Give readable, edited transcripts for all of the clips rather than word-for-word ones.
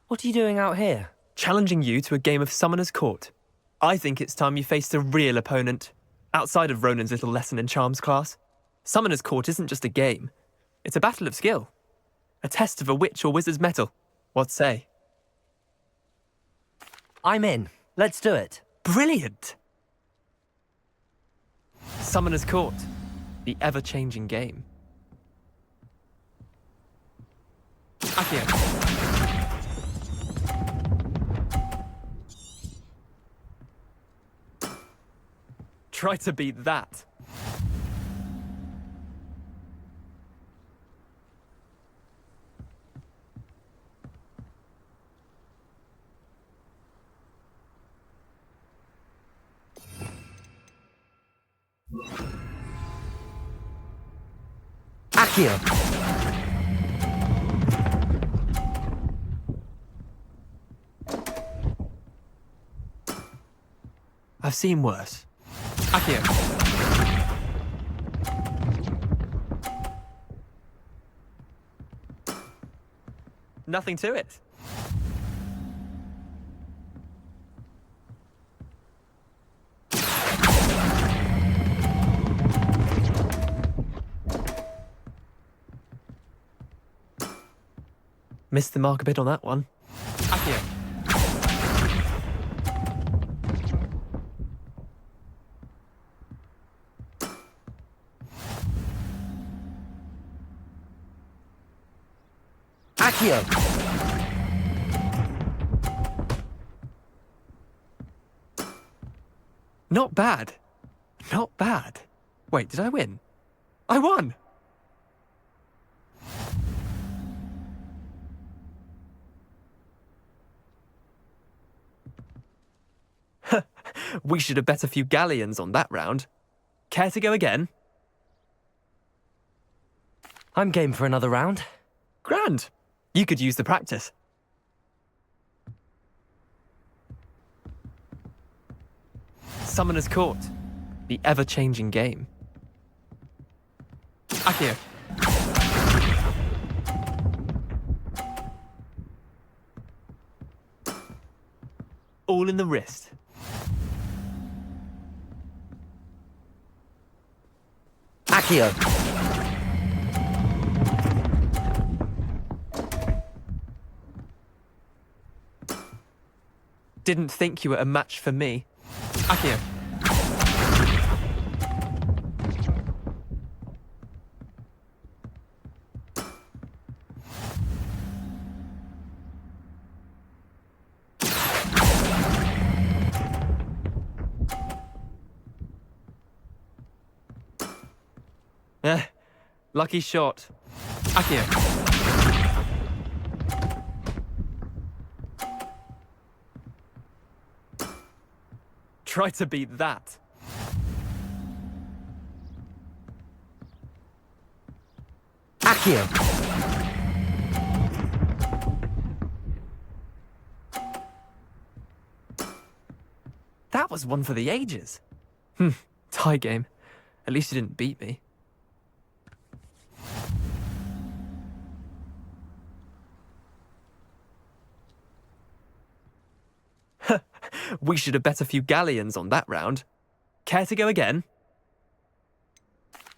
What are you doing out here? Challenging you to a game of Summoner's Court. I think it's time you faced a real opponent, outside of Ronan's little lesson in charms class. Summoner's Court isn't just a game. It's a battle of skill. A test of a witch or wizard's mettle. What say? I'm in. Let's do it. Brilliant! Summoner's Court. The ever-changing game. Akio. Try to beat that. Akio. I've seen worse. Akio. Nothing to it. Missed the mark a bit on that one. Akio. Akio. Not bad. Not bad. Wait, did I win? I won! We should have bet a few galleons on that round. Care to go again? I'm game for another round. Grand. You could use the practice. Summoner's Court. The ever-changing game. Akio. All in the wrist. Akio. Didn't think you were a match for me. Akio. Lucky shot. Akio. Try to beat that. Akio. That was one for the ages. Tie game. At least you didn't beat me. We should have bet a few galleons on that round. Care to go again?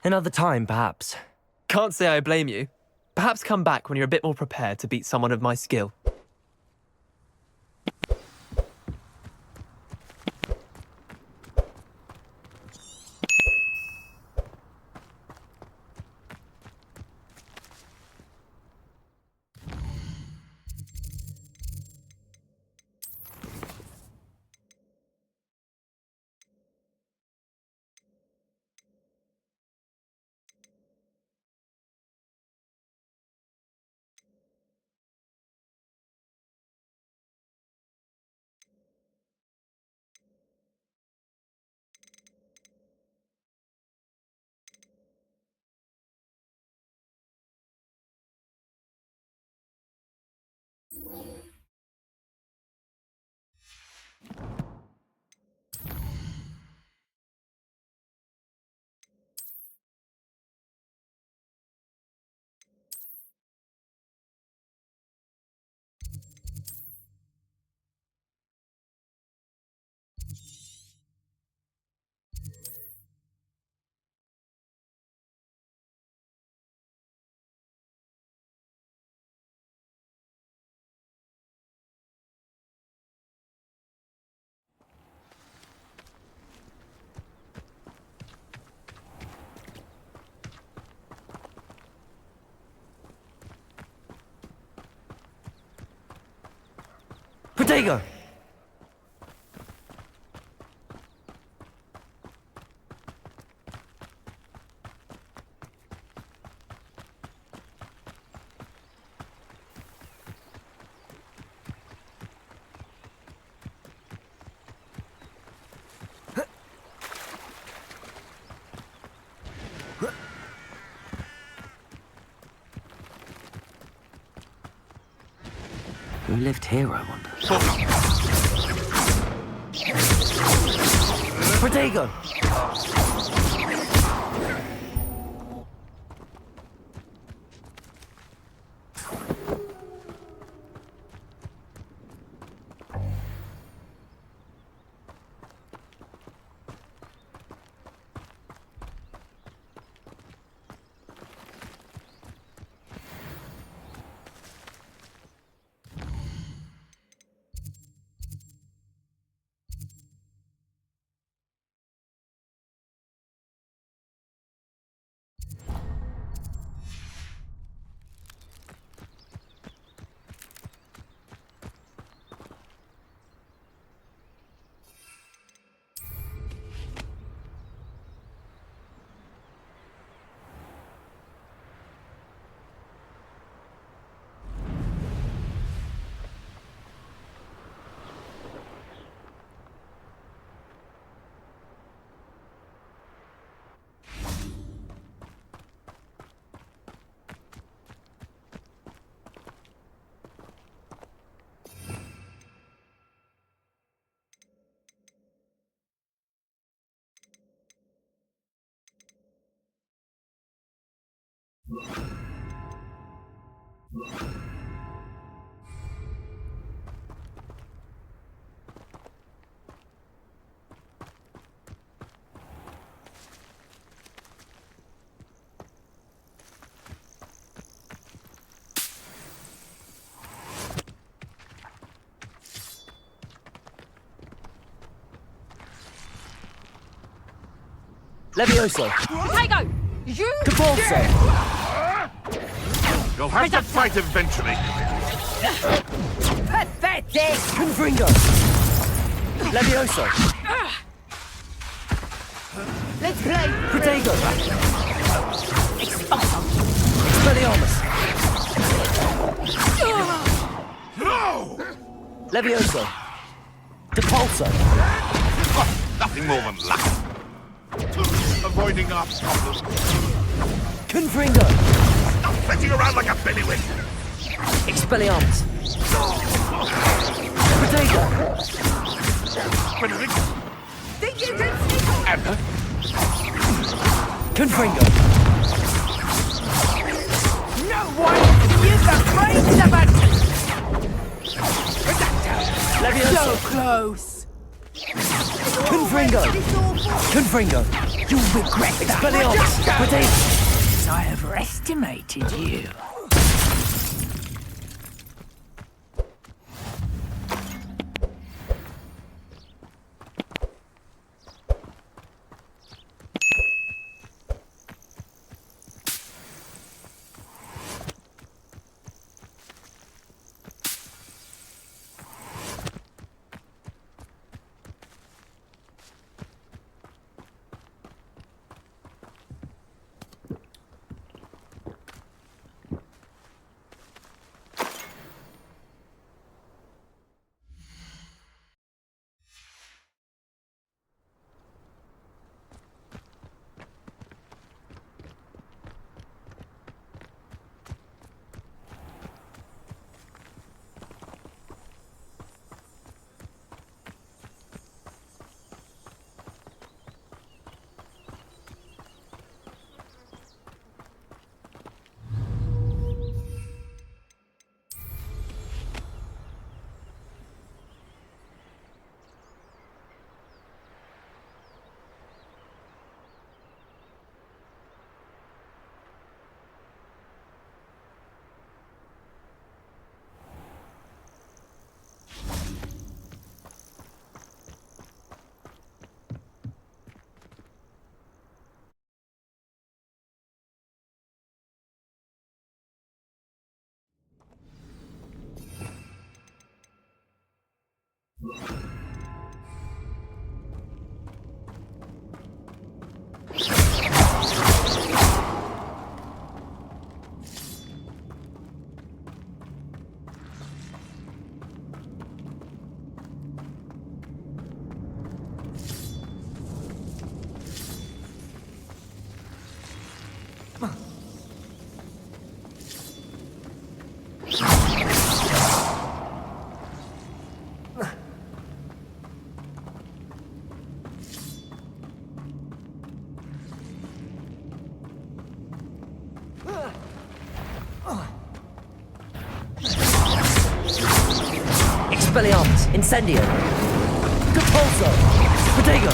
Another time, perhaps. Can't say I blame you. Perhaps come back when you're a bit more prepared to beat someone of my skill. Protego! Who lived here, I wonder? Protego! Levioso! Protego! You GeForce! You'll have to fight eventually. pathetic! Confringo! Levioso! Let's play! Protego! Expulsum! Expelliarmus! No! Levioso! Depulso! Oh, nothing more than luck. Avoiding our problems. Confringo! Stop flitting around like a billywig. Expelliarmus! Protego! Benedict, Think you can sneak on? Anna, Confringo! No one is afraid of it! Levioso! So close! Confringo! Confringo! You regret that! Expelliarmus! Protego! I overestimated you. Expelliarmus. Incendio. Compulso. Protego.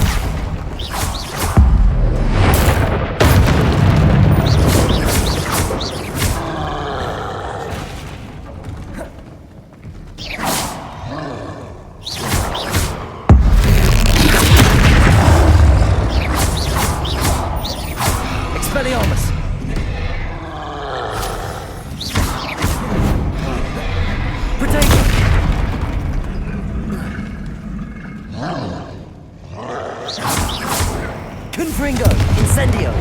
Expelliarmus. Protego. Confringo. Incendio.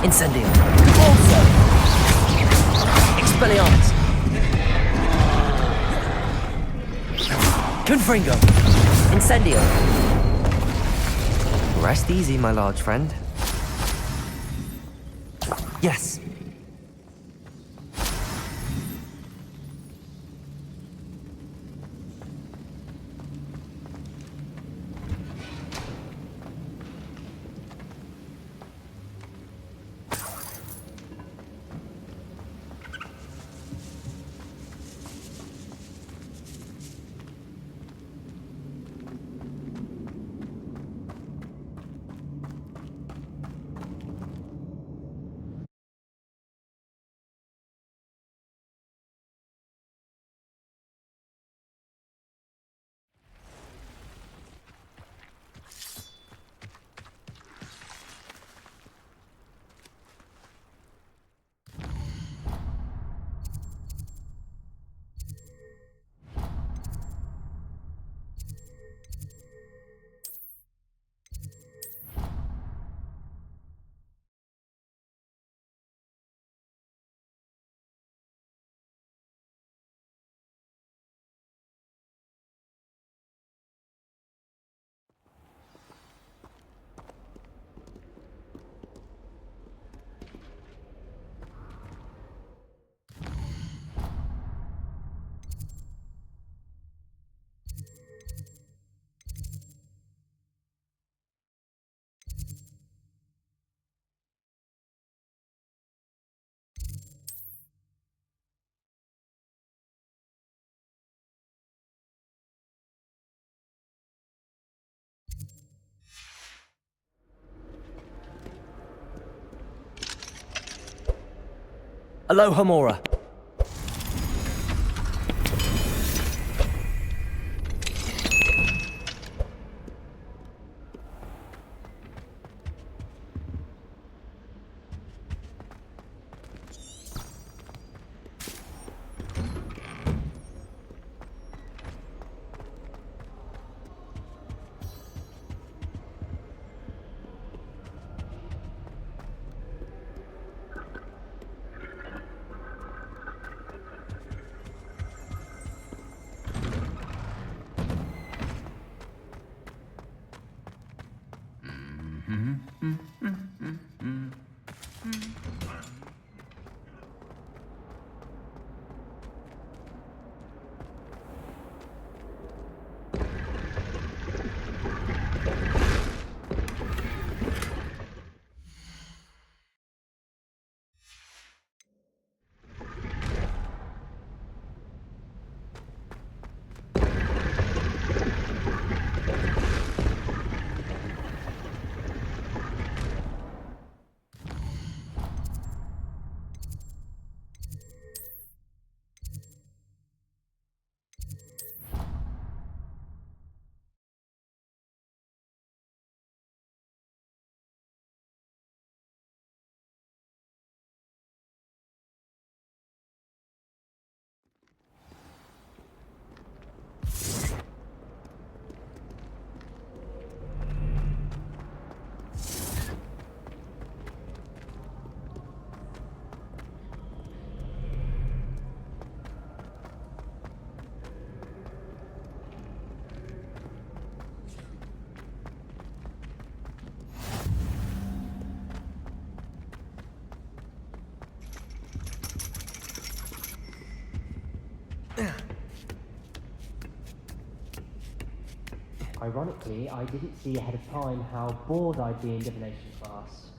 Incendio. Compulso. Expelliarmus. Confringo. Incendio. Rest easy, my large friend. Yes. Aloha Mora. Ironically, I didn't see ahead of time how bored I'd be in divination class.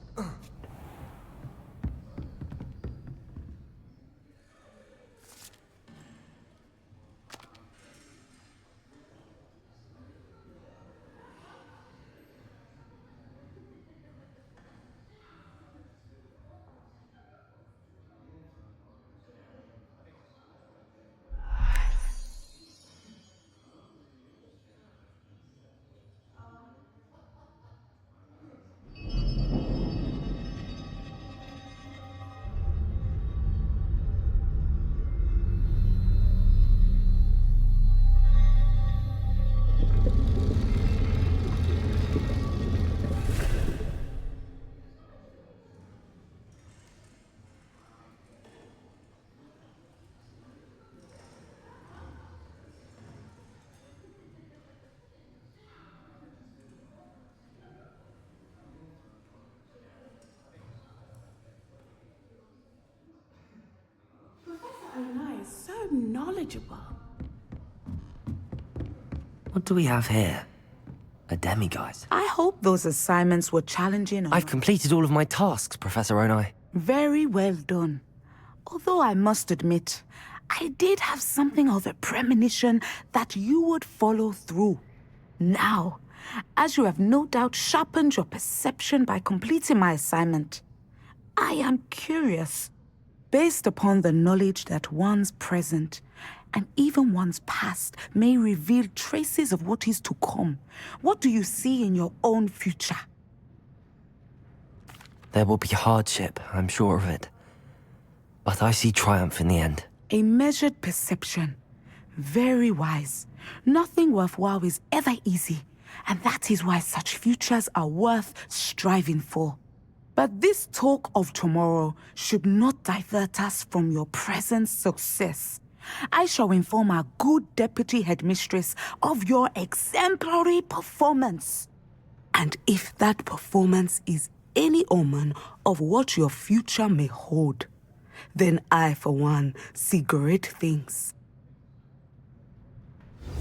knowledgeable. What do we have here? A demiguise. I hope those assignments were challenging. I've completed all of my tasks, Professor Onai. Very well done. Although I must admit, I did have something of a premonition that you would follow through. Now, as you have no doubt sharpened your perception by completing my assignment, I am curious, based upon the knowledge that one's present and even one's past may reveal traces of what is to come. What do you see in your own future? There will be hardship, I'm sure of it. But I see triumph in the end. A measured perception. Very wise. Nothing worthwhile is ever easy, and that is why such futures are worth striving for. But this talk of tomorrow should not divert us from your present success. I shall inform our good deputy headmistress of your exemplary performance. And if that performance is any omen of what your future may hold, then I, for one, see great things.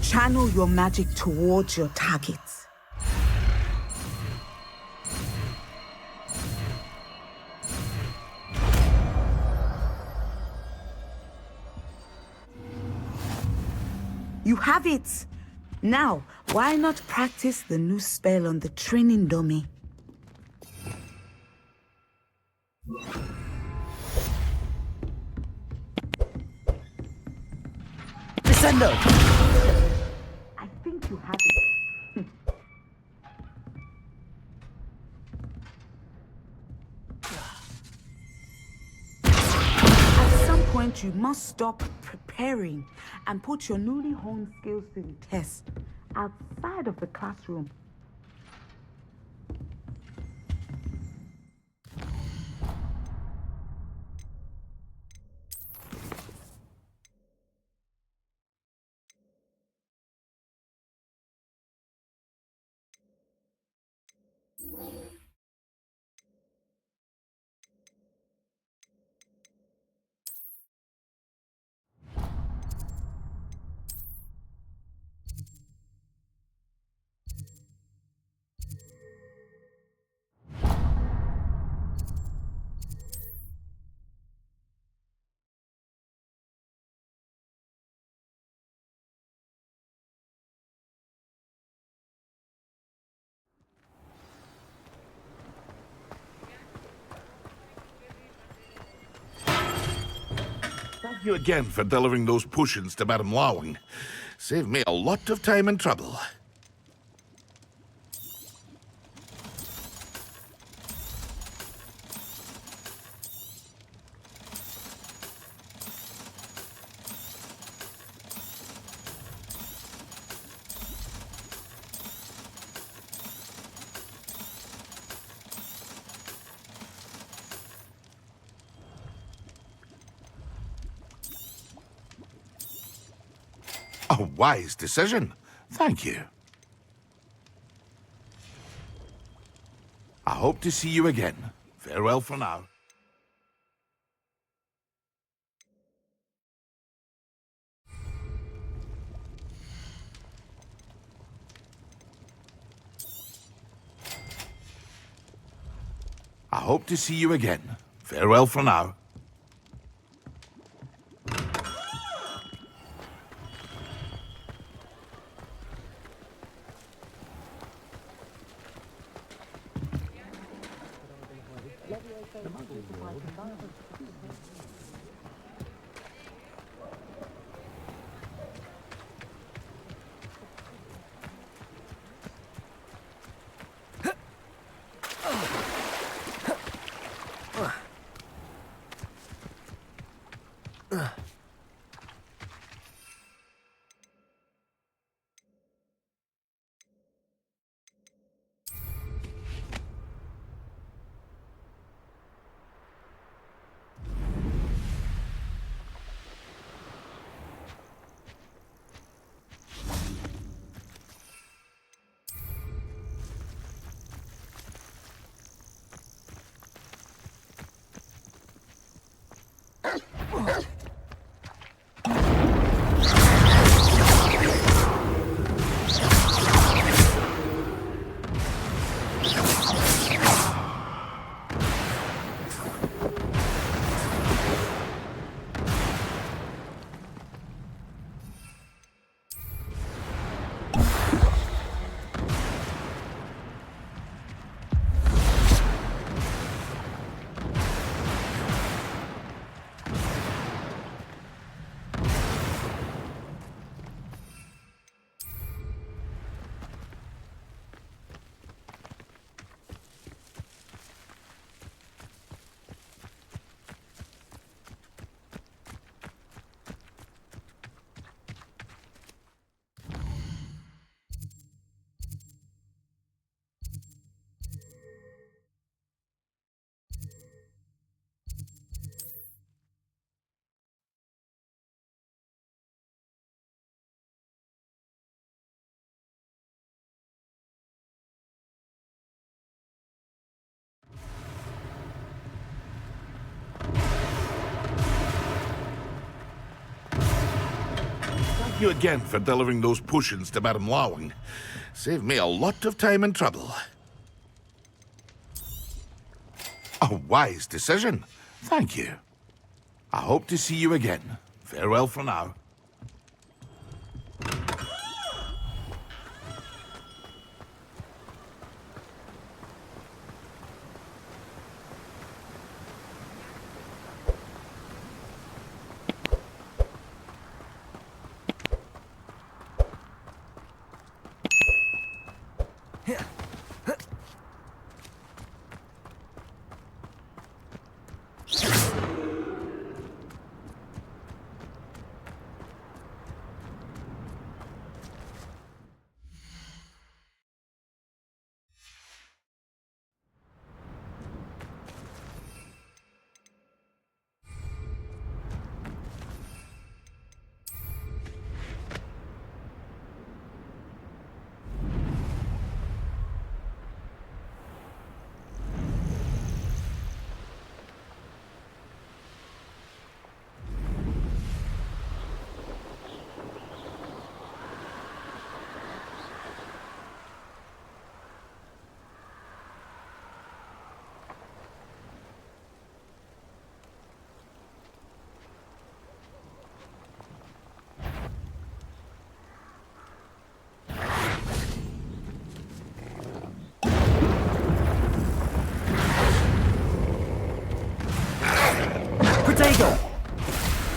Channel your magic towards your targets. You have it! Now, why not practice the new spell on the training dummy? Descendo! I think you have it. At some point, you must stop preparing and put your newly honed skills to the test outside of the classroom. Thank you again for delivering those potions to Madame Lawing. Saved me a lot of time and trouble. A wise decision. Thank you. I hope to see you again. Farewell for now. I hope to see you again. Farewell for now. Thank you again for delivering those potions to Madame Lowing. Saved me a lot of time and trouble. A wise decision. Thank you. I hope to see you again. Farewell for now.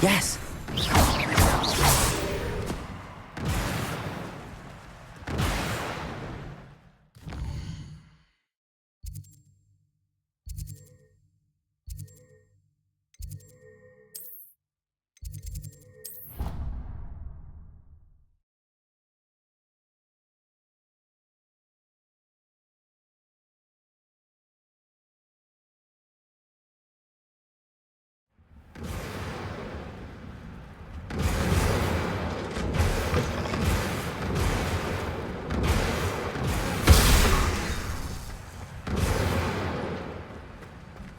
Yes.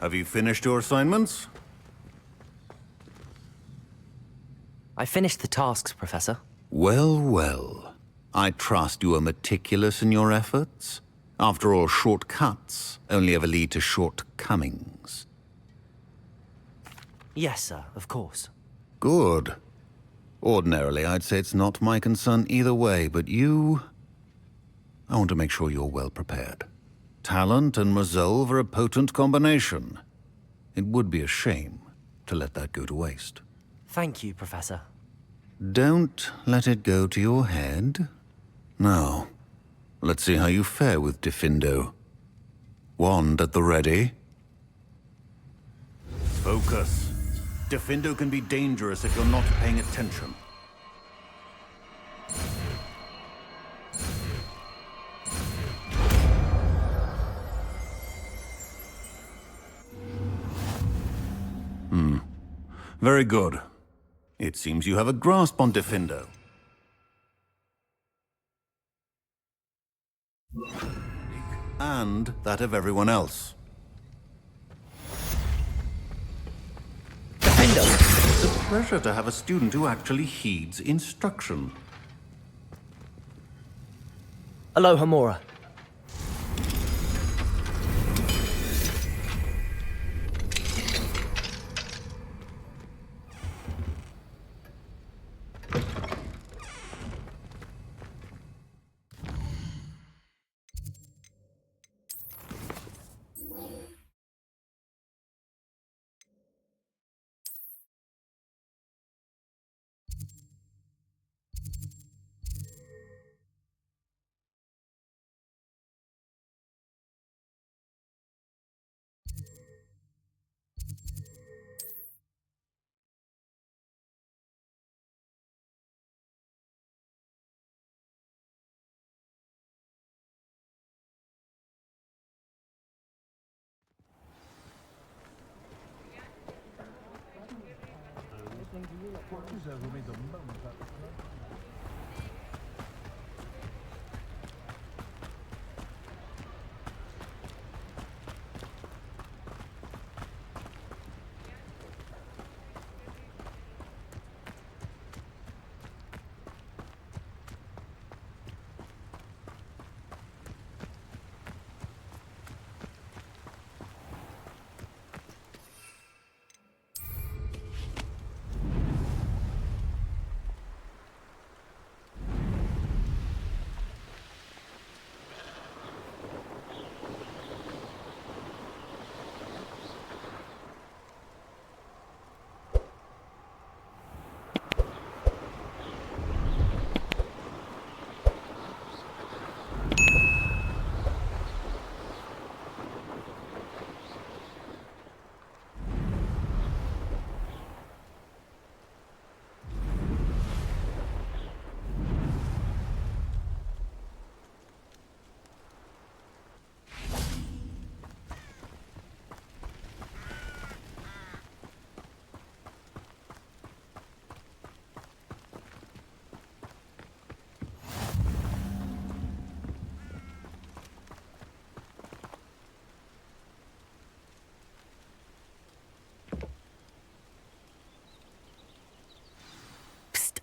Have you finished your assignments? I finished the tasks, Professor. Well, well. I trust you are meticulous in your efforts. After all, shortcuts only ever lead to shortcomings. Yes, sir, of course. Good. Ordinarily, I'd say it's not my concern either way, but you... I want to make sure you're well prepared. Talent and resolve are a potent combination. It would be a shame to let that go to waste. Thank you, Professor. Don't let it go to your head. Now, let's see how you fare with Diffindo. Wand at the ready. Focus. Diffindo can be dangerous if you're not paying attention. Very good. It seems you have a grasp on Diffindo. And that of everyone else. Diffindo! It's a pleasure to have a student who actually heeds instruction. Aloha, Mora.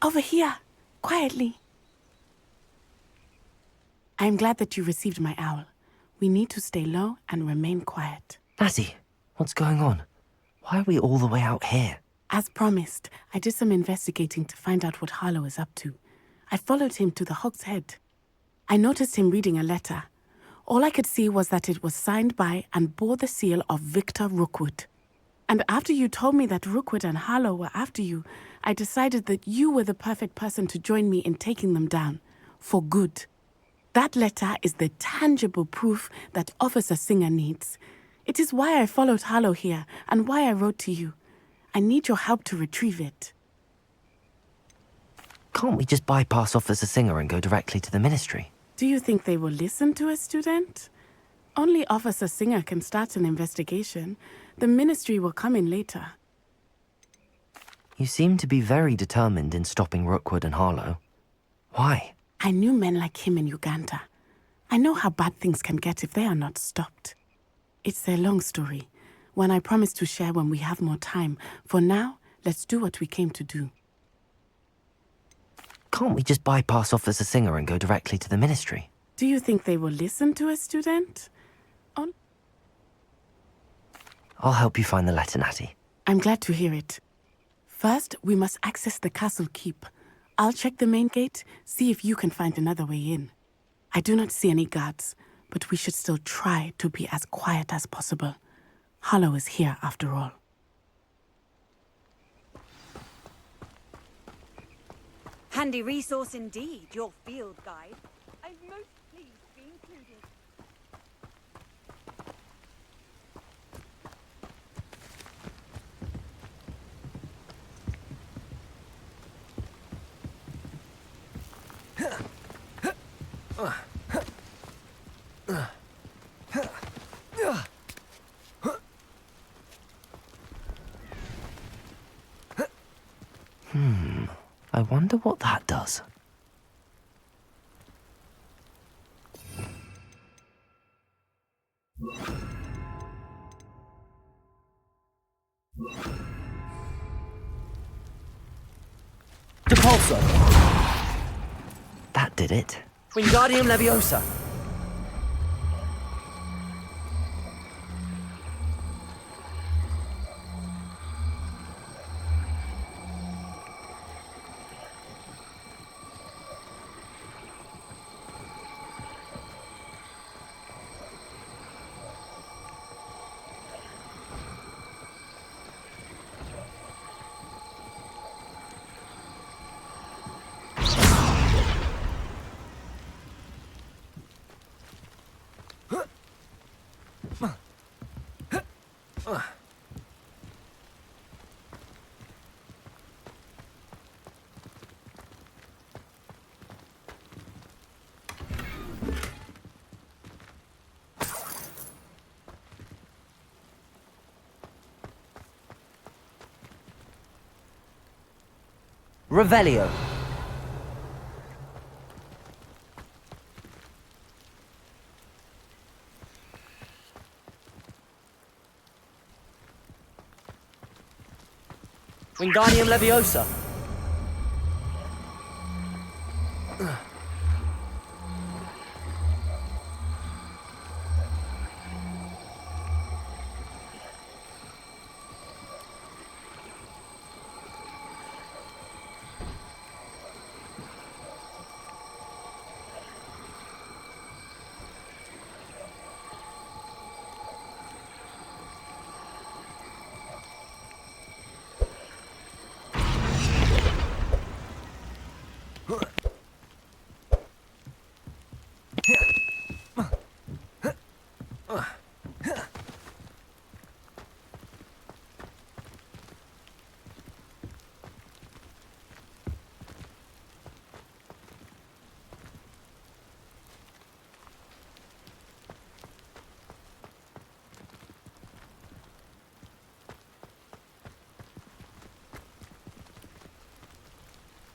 over here, quietly. I'm glad that you received my owl. We need to stay low and remain quiet. Natty, what's going on? Why are we all the way out here? As promised, I did some investigating to find out what Harlow is up to. I followed him to the Hog's Head. I noticed him reading a letter. All I could see was that it was signed by and bore the seal of Victor Rookwood. And after you told me that Rookwood and Harlow were after you, I decided that you were the perfect person to join me in taking them down. For good. That letter is the tangible proof that Officer Singer needs. It is why I followed Harlow here and why I wrote to you. I need your help to retrieve it. Can't we just bypass Officer Singer and go directly to the Ministry? Do you think they will listen to a student? Only Officer Singer can start an investigation. The Ministry will come in later. You seem to be very determined in stopping Rookwood and Harlow. Why? I knew men like him in Uganda. I know how bad things can get if they are not stopped. It's a long story, one I promise to share when we have more time. For now, let's do what we came to do. Can't we just bypass Officer Singer and go directly to the Ministry? Do you think they will listen to a student? I'll help you find the letter, Natty. I'm glad to hear it. First, we must access the castle keep. I'll check the main gate, see if you can find another way in. I do not see any guards, but we should still try to be as quiet as possible. Harlow is here after all. Handy resource indeed, your field guide. I'm most pleased to be included. I wonder what that does. Depulso! That did it. Wingardium Leviosa! Revelio. Wingardium Leviosa!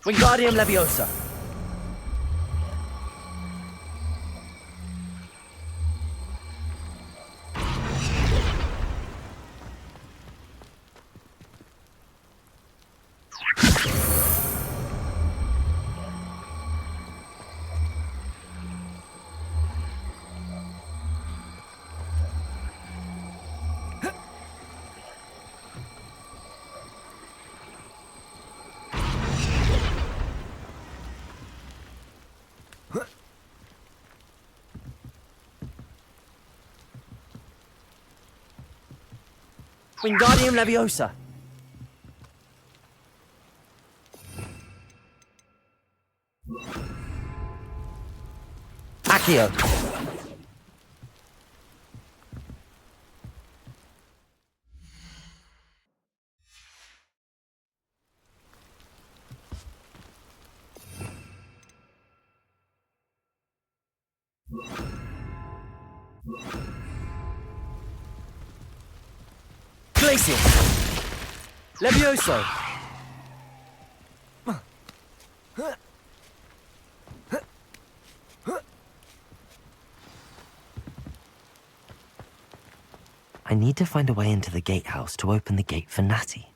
Wingardium Leviosa! Wingardium Leviosa. Accio. Glacius. Levioso. I need to find a way into the gatehouse to open the gate for Natty.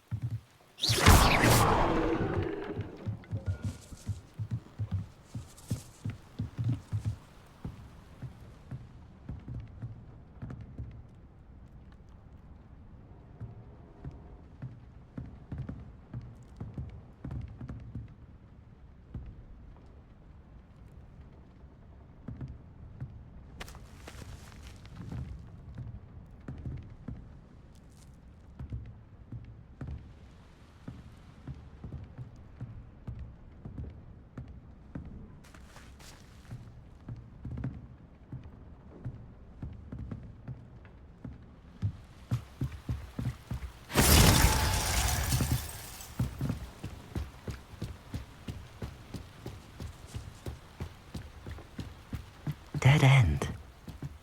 Dead end.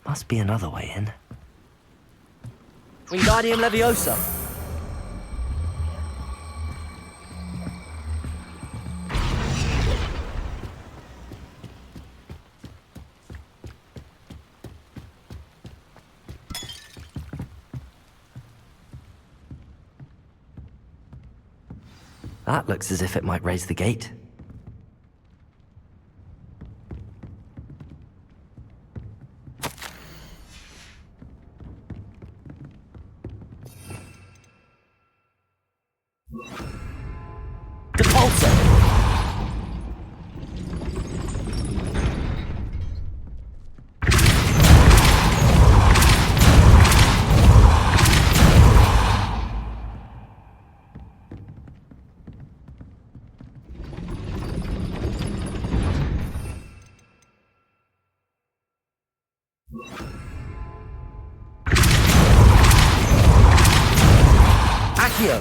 Must be another way in. Wingardium Leviosa. That looks as if it might raise the gate. Accio.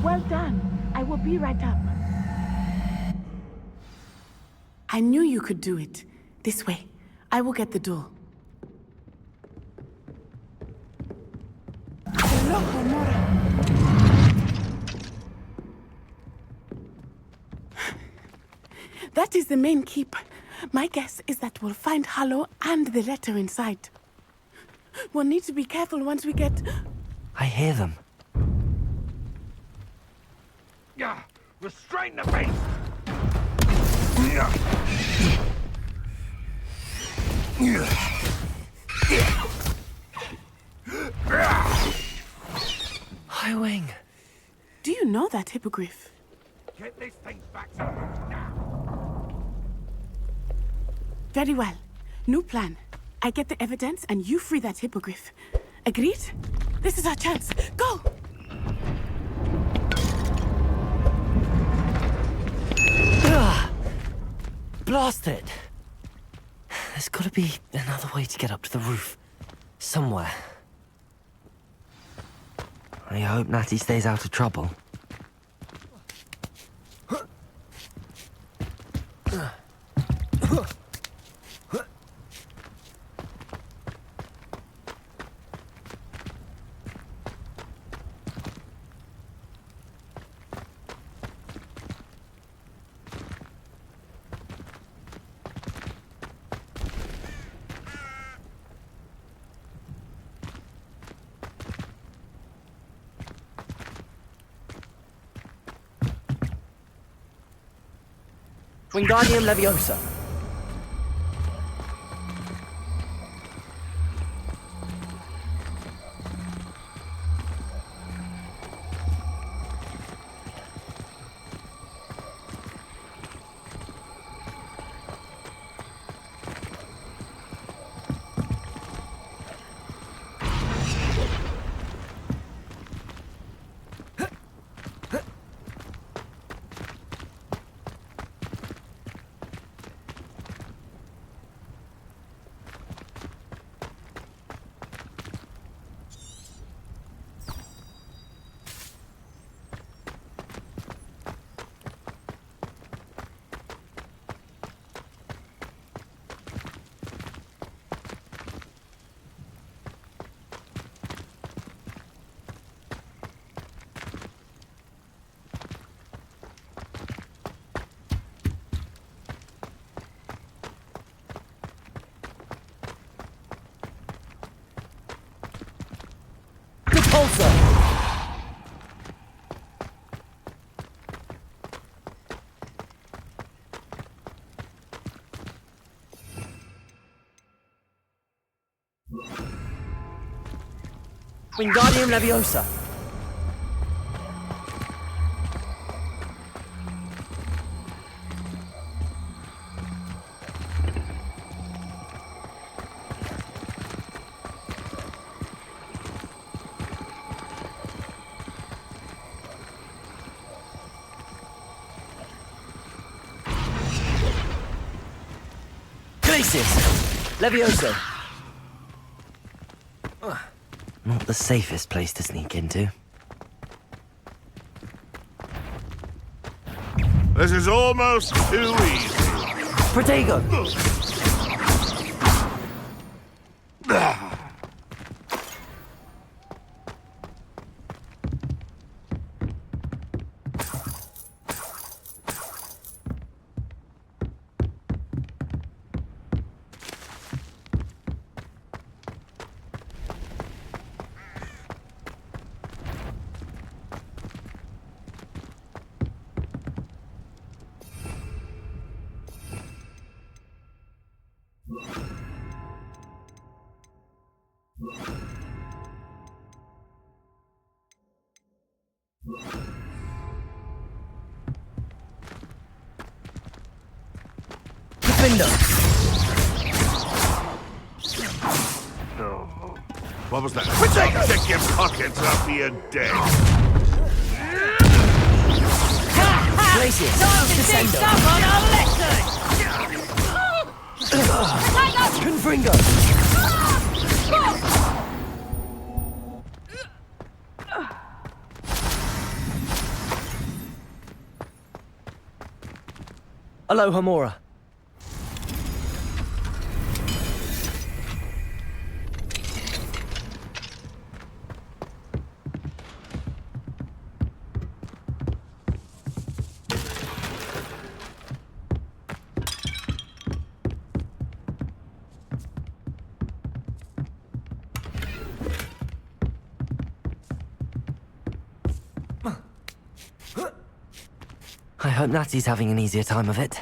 Well done. I will be right up. I knew you could do it. This way. I will get the door. That is the main keep. My guess is that we'll find Hollow and the letter inside. We'll need to be careful once we get... I hear them. Yeah, restrain the beast! Highwing. Do you know that hippogriff? Get these things back to the roof now! Very well. New plan. I get the evidence and you free that hippogriff. Agreed? This is our chance. Go! Blast it! There's gotta be another way to get up to the roof. Somewhere. I hope Natty stays out of trouble. Wingardium Leviosa. Repulsor! Wingardium Leviosa! Gladius! Levioso! Not the safest place to sneak into. This is almost too easy. Protego! Defender! What was that? Check your pockets after you're dead. Gladius! Descendo! Confringo! Alohomora! I hope Natty's having an easier time of it.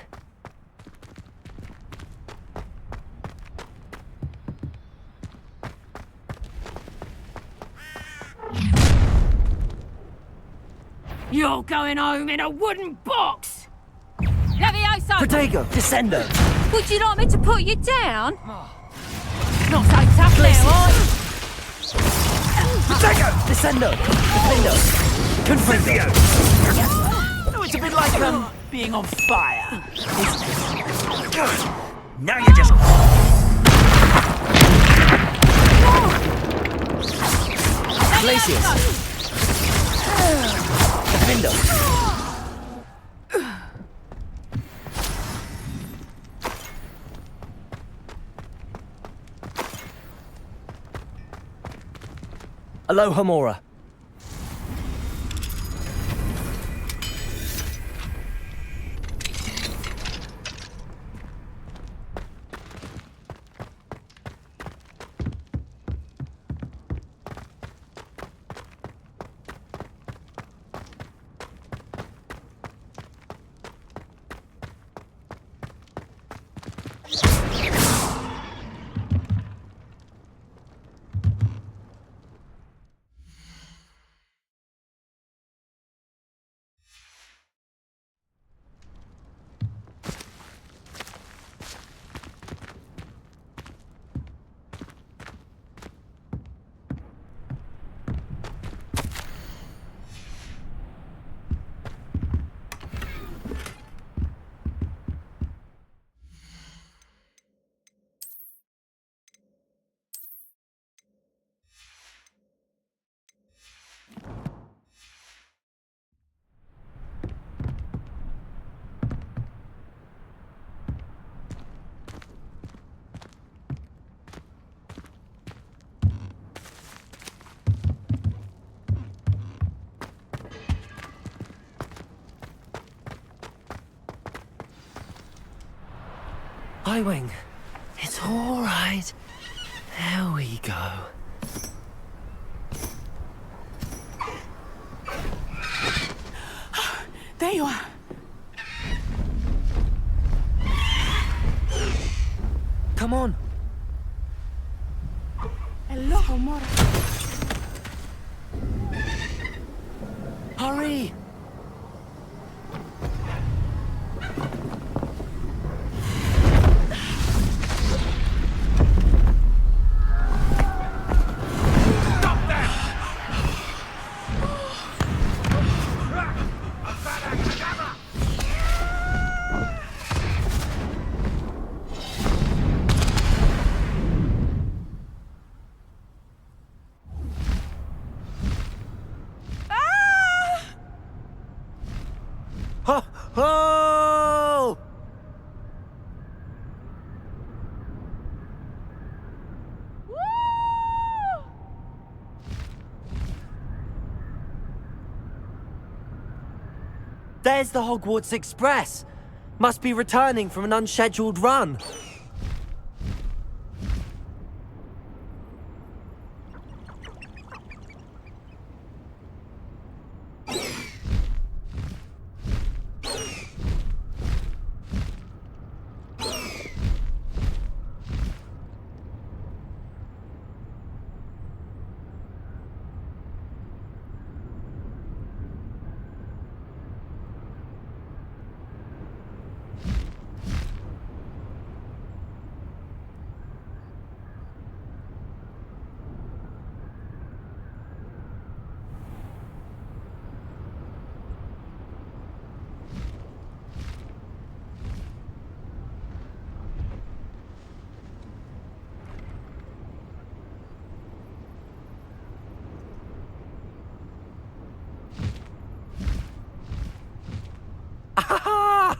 You're going home in a wooden box! Levioso! Protego! Descendo! Would you like me to put you down? Not so tough now, are you? Protego! Descendo! Defendo! Confringo! It's a bit like, being on fire. Now you just... Gladius! Defendo! Alohomora! Highwing. It's all right. There we go. There you are. Come on. Hello, Homura. Hurry! Ho! Ho! There's the Hogwarts Express. Must be returning from an unscheduled run. Ah!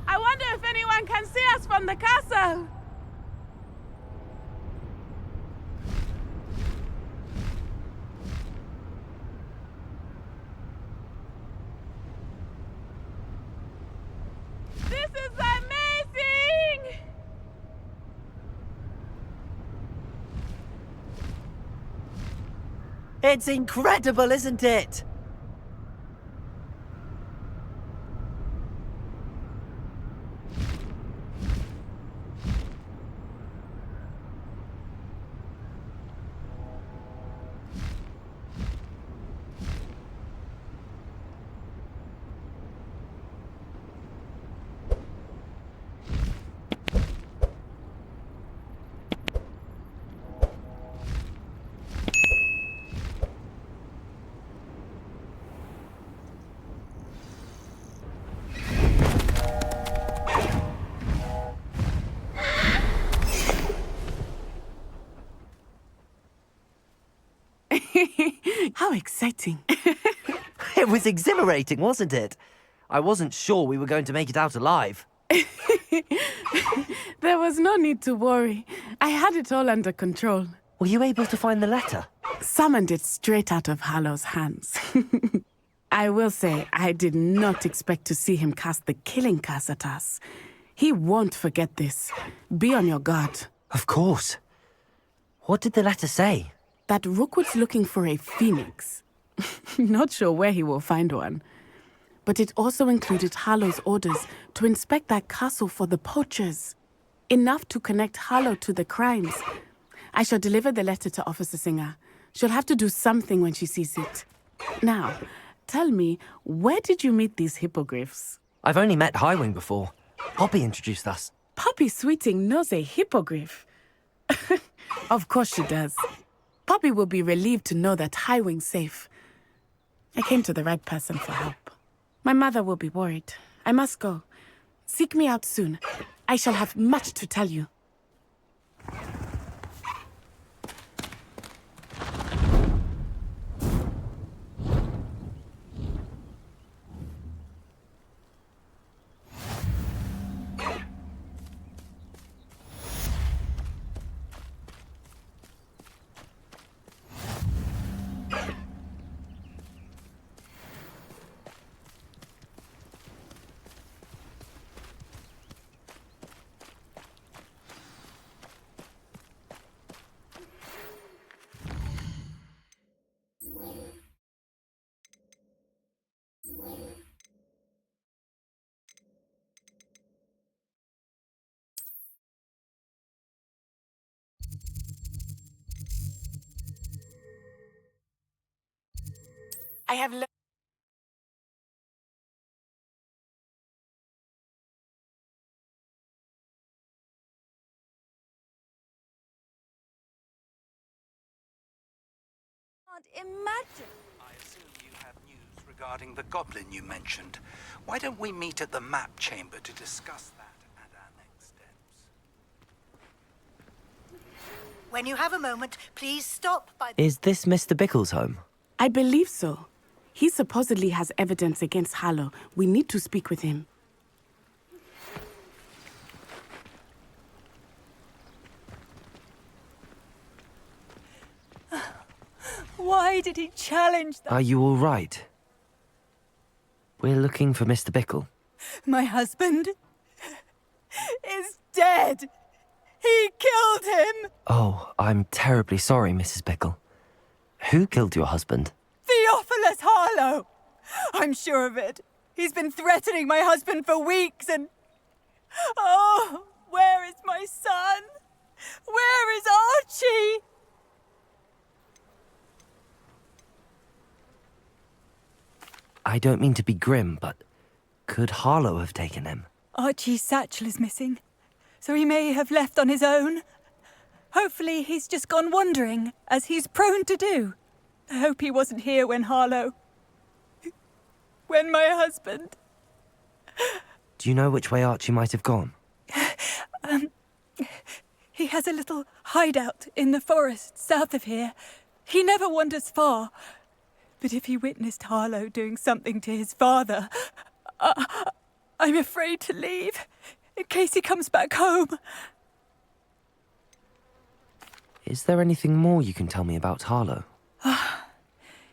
I wonder if anyone can see us from the castle. This is amazing! It's incredible, isn't it? How exciting. It was exhilarating, wasn't it? I wasn't sure we were going to make it out alive. There was no need to worry. I had it all under control. Were you able to find the letter? Summoned it straight out of Hallow's hands. I will say, I did not expect to see him cast the killing curse at us. He won't forget this. Be on your guard. Of course. What did the letter say? That Rookwood's looking for a phoenix. Not sure where he will find one. But it also included Hallow's orders to inspect that castle for the poachers. Enough to connect Hallow to the crimes. I shall deliver the letter to Officer Singer. She'll have to do something when she sees it. Now, tell me, where did you meet these hippogriffs? I've only met Highwing before. Poppy introduced us. Poppy Sweeting knows a hippogriff. Of course she does. Poppy will be relieved to know that Highwing's safe. I came to the right person for help. My mother will be worried. I must go. Seek me out soon. I shall have much to tell you. I have Can't imagine. I assume you have news regarding the goblin you mentioned. Why don't we meet at the map chamber to discuss that and our next steps? When you have a moment, please stop by... Is this Mr. Bickle's home? I believe so. He supposedly has evidence against Harlow. We need to speak with him. Why did he challenge that? Are you all right? We're looking for Mr. Bickle. My husband is dead. He killed him. Oh, I'm terribly sorry, Mrs. Bickle. Who killed your husband? Theophilus Harlow. I'm sure of it. He's been threatening my husband for weeks and... Oh, where is my son? Where is Archie? I don't mean to be grim, but could Harlow have taken him? Archie's satchel is missing, so he may have left on his own. Hopefully he's just gone wandering, as he's prone to do. I hope he wasn't here when when my husband... Do you know which way Archie might have gone? He has a little hideout in the forest south of here. He never wanders far. But if he witnessed Harlow doing something to his father, I'm afraid to leave, in case he comes back home. Is there anything more you can tell me about Harlow?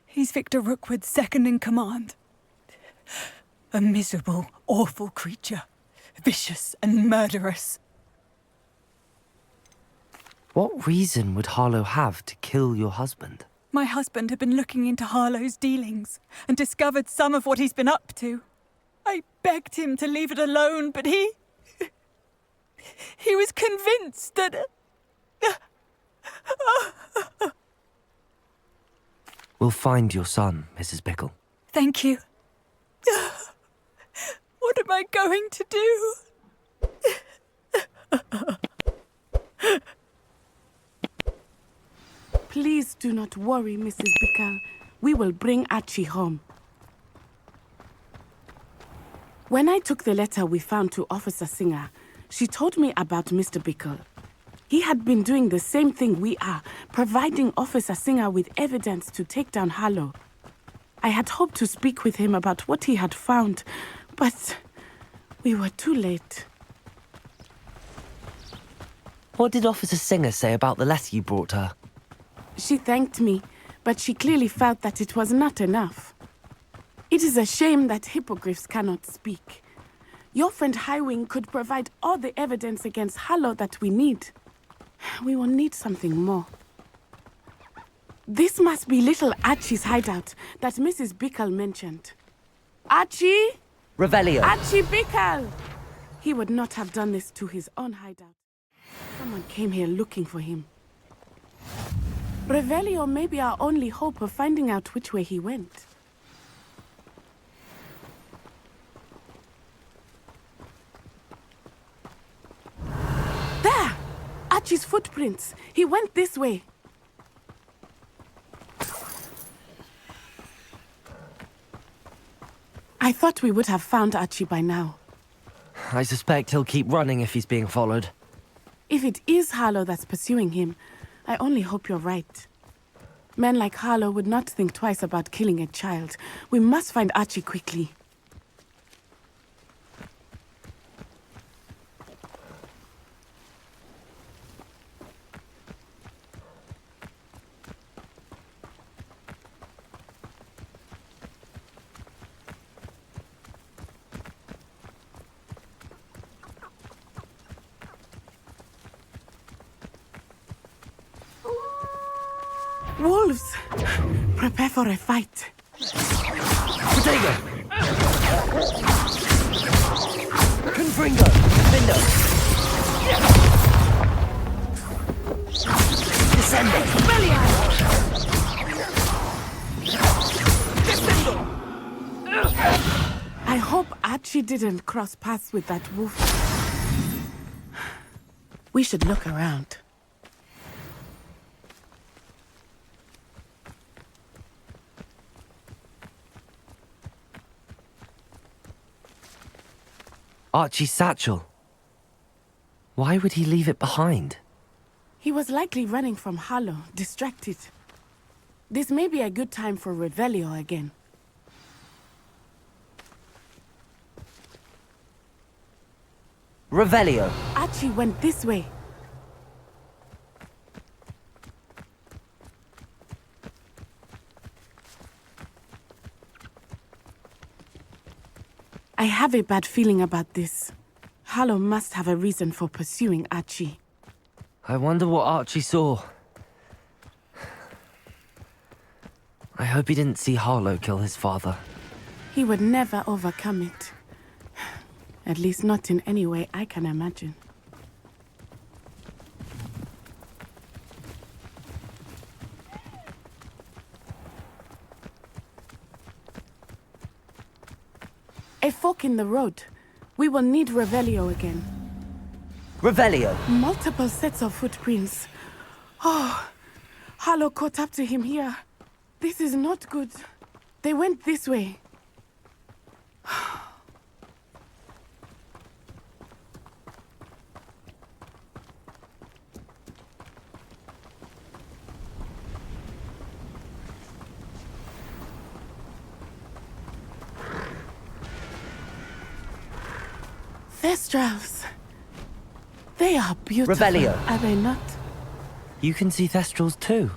He's Victor Rookwood's second in command. A miserable, awful creature. Vicious and murderous. What reason would Harlow have to kill your husband? My husband had been looking into Harlow's dealings and discovered some of what he's been up to. I begged him to leave it alone, but he was convinced that... We'll find your son, Mrs. Bickle. Thank you. What am I going to do? Please do not worry, Mrs. Bickle. We will bring Archie home. When I took the letter we found to Officer Singer, she told me about Mr. Bickle. He had been doing the same thing we are, providing Officer Singer with evidence to take down Harlow. I had hoped to speak with him about what he had found, but we were too late. What did Officer Singer say about the letter you brought her? She thanked me, but she clearly felt that it was not enough. It is a shame that hippogriffs cannot speak. Your friend Highwing could provide all the evidence against Harlow that we need. We will need something more. This must be little Archie's hideout that Mrs. Bickle mentioned. Archie? Revelio. Archie Bickle! He would not have done this to his own hideout. Someone came here looking for him. Revelio may be our only hope of finding out which way he went. There! Archie's footprints. He went this way. I thought we would have found Archie by now. I suspect he'll keep running if he's being followed. If it is Harlow that's pursuing him, I only hope you're right. Men like Harlow would not think twice about killing a child. We must find Archie quickly. Wolves! Prepare for a fight. Potato! Confringo! Defendo! Descendo! Belial! Archie didn't cross paths with that wolf. We should look around. Archie's satchel. Why would he leave it behind? He was likely running from Harlow, distracted. This may be a good time for Revelio again. Revelio. Archie went this way. I have a bad feeling about this. Harlow must have a reason for pursuing Archie. I wonder what Archie saw. I hope he didn't see Harlow kill his father. He would never overcome it. At least not in any way I can imagine. A fork in the road. We will need Revelio again. Revelio. Multiple sets of footprints. Oh, Harlow caught up to him here. This is not good. They went this way. Thestrals. They are beautiful. Revelio. Are they not? You can see Thestrals too.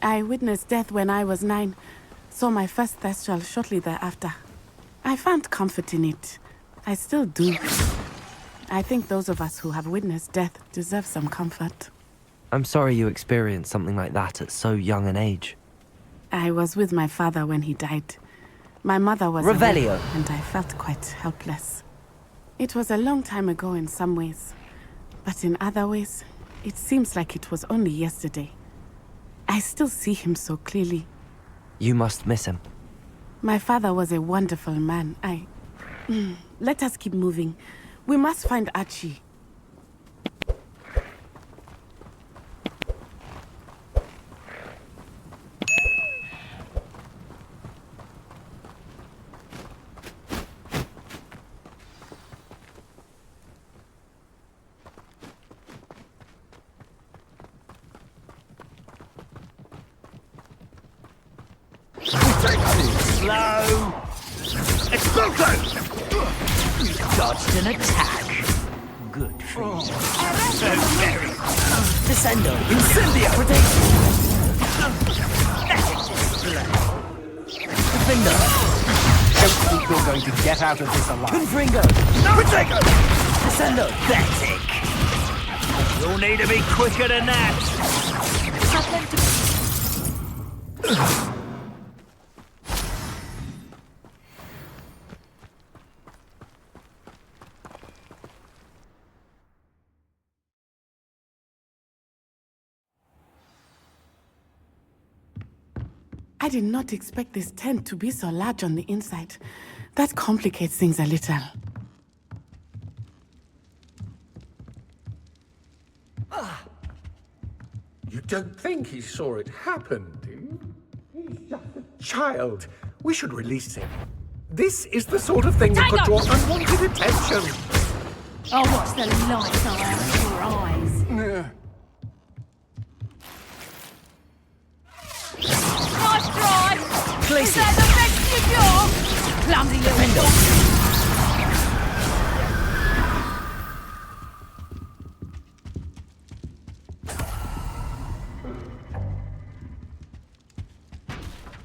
I witnessed death when I was 9. Saw my first Thestral shortly thereafter. I found comfort in it. I still do. I think those of us who have witnessed death deserve some comfort. I'm sorry you experienced something like that at so young an age. I was with my father when he died. My mother was Revelio. away, and I felt quite helpless. It was a long time ago in some ways, but in other ways, it seems like it was only yesterday. I still see him so clearly. You must miss him. My father was a wonderful man. Let us keep moving. We must find Archie. Slow! Explosion! You dodged an attack. Good for you. So very Descendo! Incendio! Defender! Don't think you're going to get out of this alive. Confringo! Protego! Descendo! Pathetic! You'll need to be quicker than that. I did not expect this tent to be so large on the inside. That complicates things a little. You don't think he saw it happen, do you? He's just a child. We should release him. This is the sort of thing that could draw unwanted attention. I'll watch the lights out of your eyes. Nice try! Is that the best you got? Clumsy little window!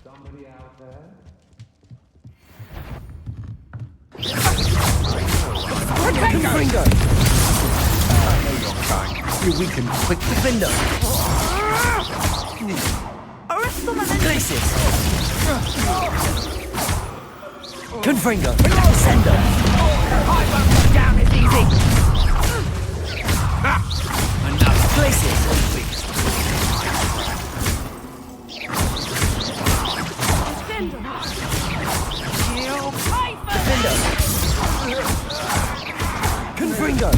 Somebody out there? Confringo! I know you're kind. You weaken quickly. Defender! Glacius! Confringo! Descendo! I won't go down as easy! Enough! Glacius! You'll pay for this! Fringo!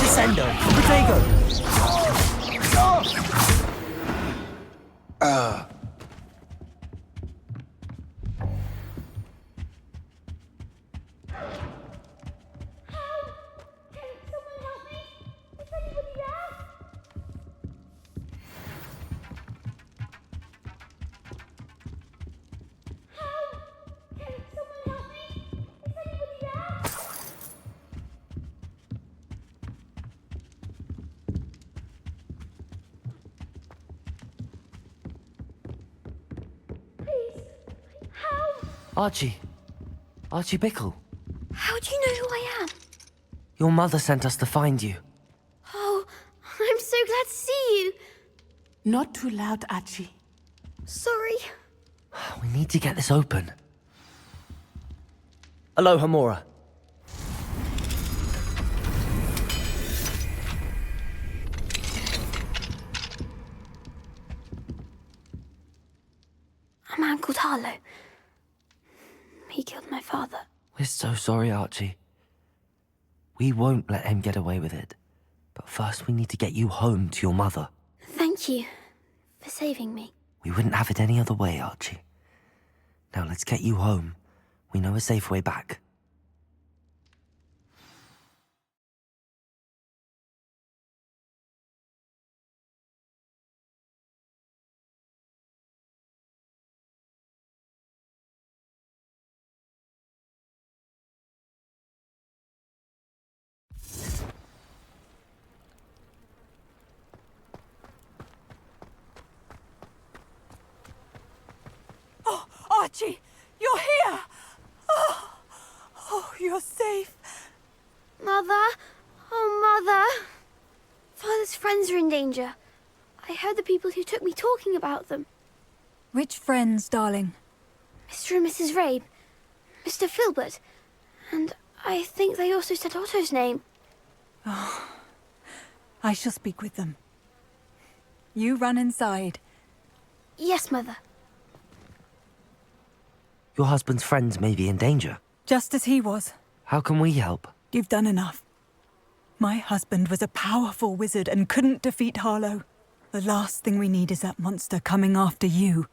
Descendo! Protego! Archie. Archie Bickle. How do you know who I am? Your mother sent us to find you. Oh, I'm so glad to see you. Not too loud, Archie. Sorry. We need to get this open. Aloha, Mora. A man called Harlow. He killed my father. We're so sorry, Archie. We won't let him get away with it. But first we need to get you home to your mother. Thank you for saving me. We wouldn't have it any other way, Archie. Now let's get you home. We know a safe way back. Archie, you're here! Oh, you're safe. Mother? Oh, Mother. Father's friends are in danger. I heard the people who took me talking about them. Which friends, darling? Mr. and Mrs. Rabe, Mr. Filbert, and I think they also said Otto's name. Oh, I shall speak with them. You run inside. Yes, Mother. Your husband's friends may be in danger. Just as he was. How can we help? You've done enough. My husband was a powerful wizard and couldn't defeat Harlow. The last thing we need is that monster coming after you.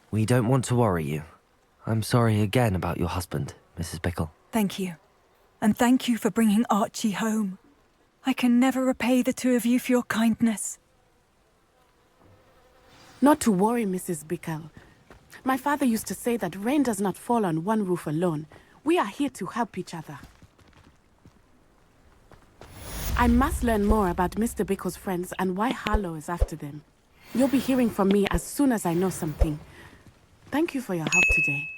We don't want to worry you. I'm sorry again about your husband, Mrs. Bickle. Thank you. And thank you for bringing Archie home. I can never repay the two of you for your kindness. Not to worry, Mrs. Bickle. My father used to say that rain does not fall on one roof alone. We are here to help each other. I must learn more about Mr. Bickle's friends and why Harlow is after them. You'll be hearing from me as soon as I know something. Thank you for your help today.